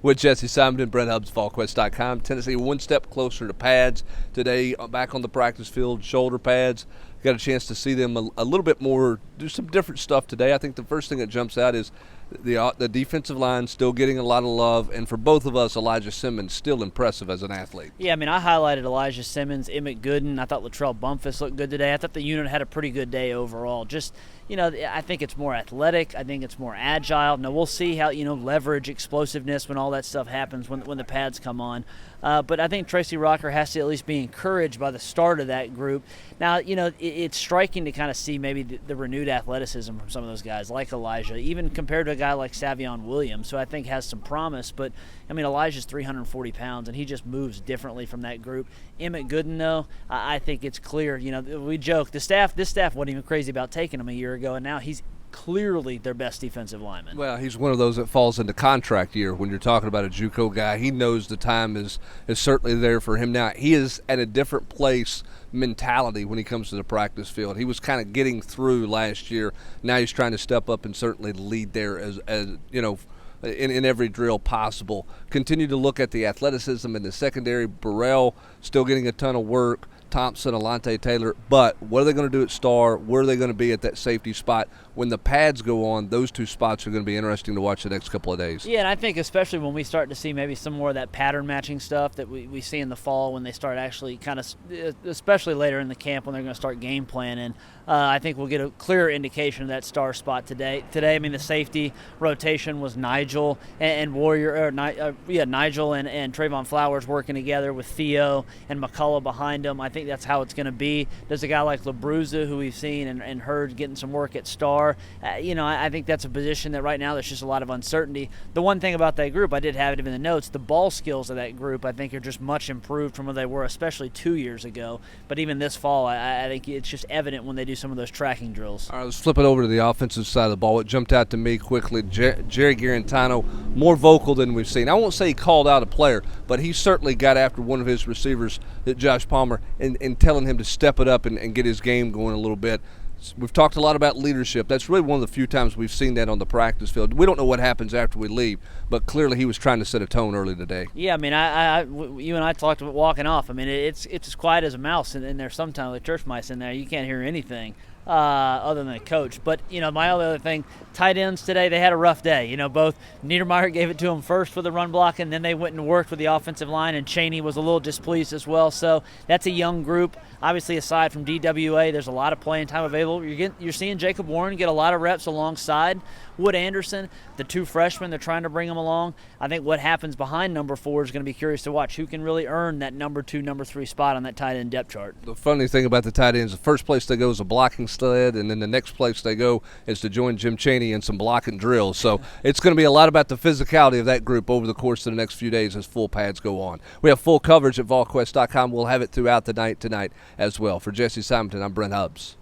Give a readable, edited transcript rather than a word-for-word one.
with Jesse Simonton and Brent Hubbs, Volquest.com. Tennessee one step closer to pads today, back on the practice field, shoulder pads. Got a chance to see them a little bit more, do some different stuff today. I think the first thing that jumps out is the defensive line still getting a lot of love, and for both of us, Elijah Simmons still impressive as an athlete. Yeah, I mean, I highlighted Elijah Simmons, Emmett Gooden. I thought Latrell Bumpus looked good today. I thought the unit had a pretty good day overall. Just, I think it's more athletic. I think it's more agile. Now, we'll see how, leverage, explosiveness, when all that stuff happens, when the pads come on. But I think Tracy Rocker has to at least be encouraged by the start of that group. Now, it's striking to kind of see maybe the renewed athleticism from some of those guys, like Elijah, even compared to a guy like Savion Williams, who I think has some promise. But, Elijah's 340 pounds, and he just moves differently from that group. Emmett Gooden, though, I think it's clear. We joke, this staff wasn't even crazy about taking him a year ago, and now he's clearly their best defensive lineman. Well, he's one of those that falls into contract year when you're talking about a JUCO guy. He knows the time is certainly there for him now. He is at a different place mentality when he comes to the practice field. He was kind of getting through last year. Now he's trying to step up and certainly lead there as in every drill possible. Continue to look at the athleticism in the secondary. Burrell still getting a ton of work. Thompson, Alante Taylor, but what are they going to do at star? Where are they going to be at that safety spot? When the pads go on, those two spots are going to be interesting to watch the next couple of days. Yeah, and I think especially when we start to see maybe some more of that pattern matching stuff that we see in the fall when they start actually kind of, especially later in the camp when they're going to start game planning, I think we'll get a clearer indication of that star spot today. Today, the safety rotation was Nigel and Warrior, Nigel and Trayvon Flowers working together with Theo and McCullough behind them. I think that's how it's going to be. There's a guy like LaBruza who we've seen and heard getting some work at star. I think that's a position that right now there's just a lot of uncertainty. The one thing about that group, I did have it in the notes, the ball skills of that group I think are just much improved from where they were, especially 2 years ago. But even this fall, I think it's just evident when they do some of those tracking drills. All right, let's flip it over to the offensive side of the ball. What jumped out to me quickly, Jerry Garantano, more vocal than we've seen. I won't say he called out a player, but he certainly got after one of his receivers, Josh Palmer, and telling him to step it up and get his game going a little bit. We've talked a lot about leadership. That's really one of the few times we've seen that on the practice field. We don't know what happens after we leave, but clearly he was trying to set a tone early today. Yeah, you and I talked about walking off. It's as quiet as a mouse in there sometimes, like church mice in there. You can't hear anything other than the coach. But, my other thing, tight ends today, they had a rough day. Both Niedermeyer gave it to them first for the run block, and then they went and worked with the offensive line, and Chaney was a little displeased as well. So that's a young group. Obviously, aside from DWA, there's a lot of playing time available. You're seeing Jacob Warren get a lot of reps alongside Wood Anderson, the two freshmen. They're trying to bring them along. I think what happens behind number 4 is going to be curious to watch. Who can really earn that number 2, number 3 spot on that tight end depth chart? The funny thing about the tight ends, the first place they go is a blocking sled, and then the next place they go is to join Jim Chaney in some blocking drills. So it's going to be a lot about the physicality of that group over the course of the next few days as full pads go on. We have full coverage at Volquest.com. We'll have it throughout the night tonight as well. For Jesse Simonton, I'm Brent Hubbs.